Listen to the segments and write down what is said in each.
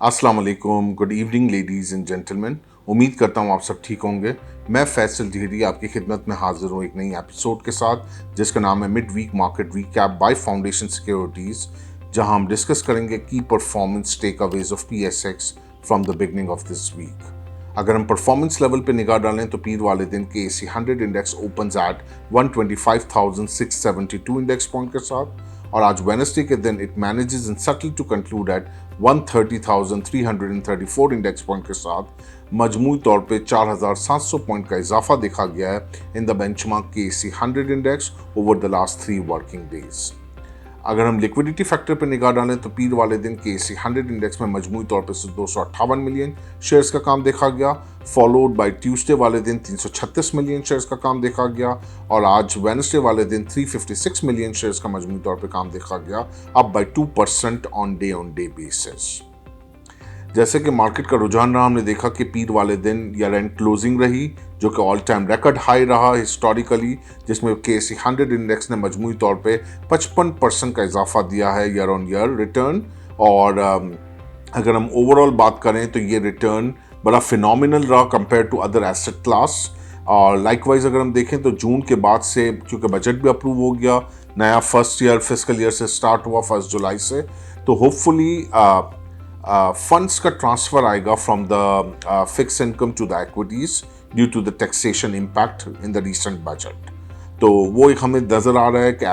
अस्सलाम वालेकुम, good evening ladies and gentleman. उम्मीद करता हूँ आप सब ठीक होंगे। मैं फैसल ढेरी आपकी खिदमत में हाजिर हूँ एक नई एपिसोड के साथ जिसका नाम है mid week market recap by Foundation Securities, जहां हम डिस्कस करेंगे की performance takeaways of PSX from the beginning of this week. अगर हम परफॉर्मेंस लेवल पे निगाह डालें तो पीर वाले दिन के एसी 100 index opens at 125,672 index point के साथ, और आज वेडनेसडे के दिन it manages in subtle to conclude at 130,334 index point के साथ मजमूई तौर पे 4,700 पॉइंट का इजाफा देखा गया है इन द बेंचमार्क के एसी 100 index over the last 3 working days. अगर हम लिक्विडिटी फैक्टर पर निगाह डालें तो पीर वाले दिन के एसी 100 इंडेक्स में मजमूई तौर पर 258 मिलियन शेयर्स का काम देखा गया, फॉलोड बाय ट्यूसडे वाले दिन 336 मिलियन शेयर्स का काम देखा गया, और आज वेडनेसडे वाले दिन 356 मिलियन शेयर्स का मजमूई तौर पर काम देखा गया, up by 2% on day basis. जैसे कि मार्केट का रुझान रहा, हमने देखा कि पीर वाले दिन ईयर एंड क्लोजिंग रही जो कि ऑल टाइम रिकॉर्ड हाई रहा हिस्टोरिकली, जिसमें KSE 100 इंडेक्स ने मजमूई तौर पे 55% का इजाफा दिया है ईयर ऑन ईयर रिटर्न। और अगर हम ओवरऑल बात करें तो ये रिटर्न बड़ा फिनोमिनल रहा compare to other asset class. और लाइकवाइज अगर हम देखें तो जून के बाद से, क्योंकि बजट भी अप्रूव हो गया, नया फर्स्ट ईयर फिस्कल ईयर से स्टार्ट हुआ 1 जुलाई से, तो होपफुली फंड्स का ट्रांसफर आएगा from the fix income to the equities due to the taxation impact in the recent budget. तो वो एक हमें नज़र आ रहा है कि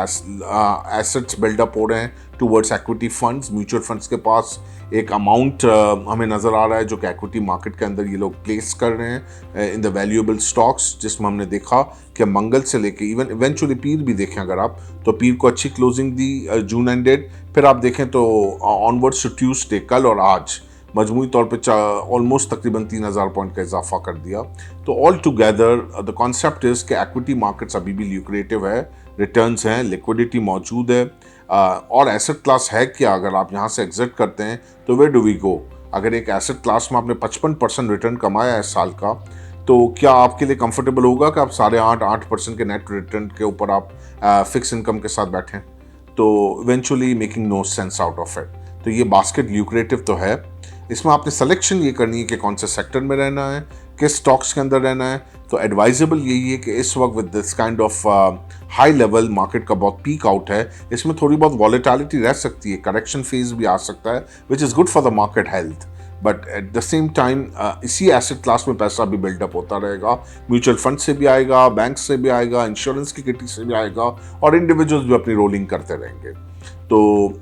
एसेट्स बिल्डअप हो रहे हैं towards equity funds. Mutual funds के पास एक अमाउंट हमें नज़र आ रहा है जो कि एक्विटी मार्केट के अंदर ये लोग प्लेस कर रहे हैं इन द वैल्यूएबल स्टॉक्स, जिसमें हमने देखा कि मंगल से लेके इवन इवेंचुअली पीर भी देखें अगर आप, तो पीर को अच्छी क्लोजिंग दी जून एंडेड। फिर आप देखें तो ऑनवर्ड्स टू ट्यूसडे, कल और आज मजमूई तौर पे ऑलमोस्ट तकरीबन 3,000 पॉइंट का इजाफा कर दिया। तो all together the concept is कि एक्विटी मार्केट्स अभी भी ल्यूक्रेटिव है, रिटर्न्स हैं, लिक्विडिटी मौजूद है, और एसेट क्लास है क्या अगर आप यहाँ से एग्जिट करते हैं तो वेयर डू वी गो। अगर एक एसेट क्लास में आपने 55% रिटर्न कमाया है साल का, तो क्या आपके लिए कंफर्टेबल होगा कि आप 8.5% के नेट रिटर्न के ऊपर आप फिक्स इनकम के साथ बैठें? तो eventually making no sense out of it. तो ये बास्केट ल्यूक्रेटिव तो है, इसमें आपने सिलेक्शन ये करनी है कि कौन से सेक्टर में रहना है, किस स्टॉक्स के अंदर रहना है। तो एडवाइजेबल यही है कि इस वक्त with this kind of high level market का बहुत पीक आउट है, इसमें थोड़ी बहुत वॉलेटिलिटी रह सकती है, करेक्शन फेज भी आ सकता है, which is good for the market health. But at the same time इसी एसेट क्लास में पैसा भी बिल्डअप होता रहेगा, म्यूचुअल फंड से भी आएगा, बैंक से भी आएगा, इंश्योरेंस की किटी से भी आएगा, और इंडिविजुअल्स भी अपनी रोलिंग करते रहेंगे। तो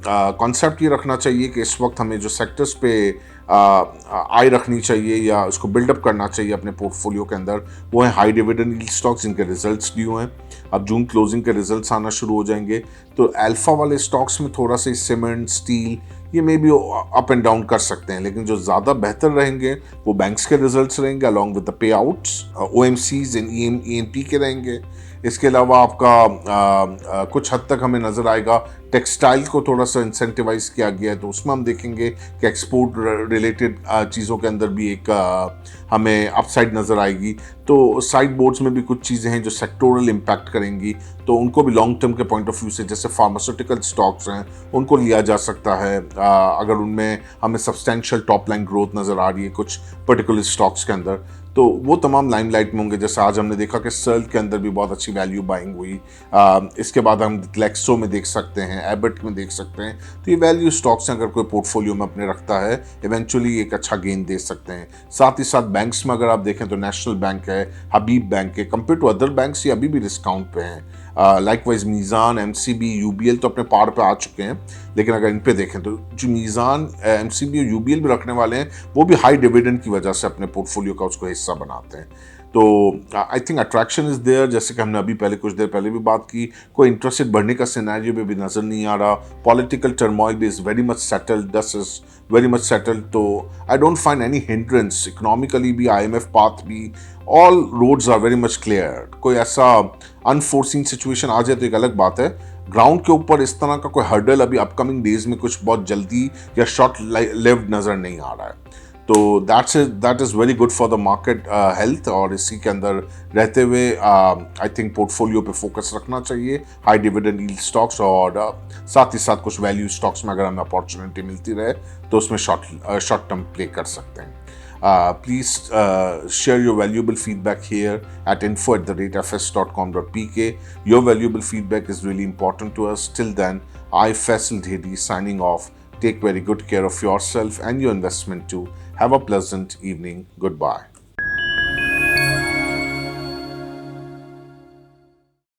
कॉन्सेप्ट ये रखना चाहिए कि इस वक्त हमें जो सेक्टर्स पे आय रखनी चाहिए या उसको बिल्डअप करना चाहिए अपने पोर्टफोलियो के अंदर, वो है हाई डिविडेंड यील्ड स्टॉक्स जिनके रिजल्ट्स ड्यू हैं। अब जून क्लोजिंग के रिजल्ट्स आना शुरू हो जाएंगे, तो अल्फा वाले स्टॉक्स में थोड़ा सा सीमेंट, स्टील, ये मे भी अप एंड डाउन कर सकते हैं, लेकिन जो ज़्यादा बेहतर रहेंगे वो बैंक्स के रिजल्ट्स रहेंगे along with the pay outs, OMCs and ENP के रहेंगे। इसके अलावा आपका कुछ हद तक हमें नज़र आएगा टेक्सटाइल को थोड़ा सा इंसेंटिवाइज किया गया है, तो उसमें हम देखेंगे कि एक्सपोर्ट रिलेटेड चीज़ों के अंदर भी एक हमें अपसाइड नज़र आएगी। तो साइड बोर्ड्स में भी कुछ चीज़ें हैं जो सेक्टोरल इम्पैक्ट करेंगी, तो उनको भी लॉन्ग टर्म के पॉइंट ऑफ व्यू से, जैसे फार्मास्यूटिकल स्टॉक्स हैं, उनको लिया जा सकता है अगर उनमें हमें सब्सटेंशियल टॉप लाइन ग्रोथ नज़र आ रही है कुछ पर्टिकुलर स्टॉक्स के अंदर, तो वो तमाम लाइमलाइट में होंगे। जैसे आज हमने देखा कि सर्ल के अंदर भी बहुत अच्छी वैल्यू बाइंग हुई, इसके बाद हम ग्लेक्सो में देख सकते हैं, एबट में देख सकते हैं। तो ये वैल्यू स्टॉक्स अगर कोई पोर्टफोलियो में अपने रखता है, इवेंचुअली एक अच्छा गेन दे सकते हैं। साथ ही साथ बैंक्स में अगर आप देखें तो नेशनल बैंक है, हबीब बैंक है, कंपेयर टू अदर बैंक्स ये अभी भी डिस्काउंट पे हैं। लाइकवाइज मीज़ान, MCB, UBL तो अपने पार पे आ चुके हैं, लेकिन अगर इन पे देखें तो जो मीज़ान, MCB और UBL भी रखने वाले हैं, वो भी हाई डिविडेंड की वजह से अपने पोर्टफोलियो का उसको हिस्सा बनाते हैं। तो I think attraction is there, जैसे कि हमने अभी पहले कुछ देर पहले भी बात की, कोई इंटरेस्टेड बढ़ने का सिनेरियो भी नज़र नहीं आ रहा। पॉलिटिकल टर्मोइल भी is very much settled, this is very much settled. तो I don't find any hindrance, economically भी, IMF पाथ भी, all roads are very much clear. कोई ऐसा अनफोर्सिंग सिचुएशन आ जाए तो एक अलग बात है, ग्राउंड के ऊपर इस तरह का कोई हर्डल अभी अपकमिंग डेज में कुछ बहुत जल्दी या शॉर्ट लिव्ड नज़र नहीं आ रहा है। तो that is very good for the market health. और इसी के अंदर रहते हुए आई थिंक पोर्टफोलियो पे फोकस रखना चाहिए, हाई डिविडेंड यील्ड स्टॉक्स, और साथ ही साथ कुछ वैल्यू स्टॉक्स में अगर हमें अपॉर्चुनिटी मिलती रहे तो उसमें शॉर्ट टर्म प्ले कर सकते हैं। Please share your valuable feedback here at info@fs.com.pk. Your valuable feedback is really important to us. Till then, I, Faisal Dhedi, signing off. Take very good care of yourself and your investment too. Have a pleasant evening. Goodbye.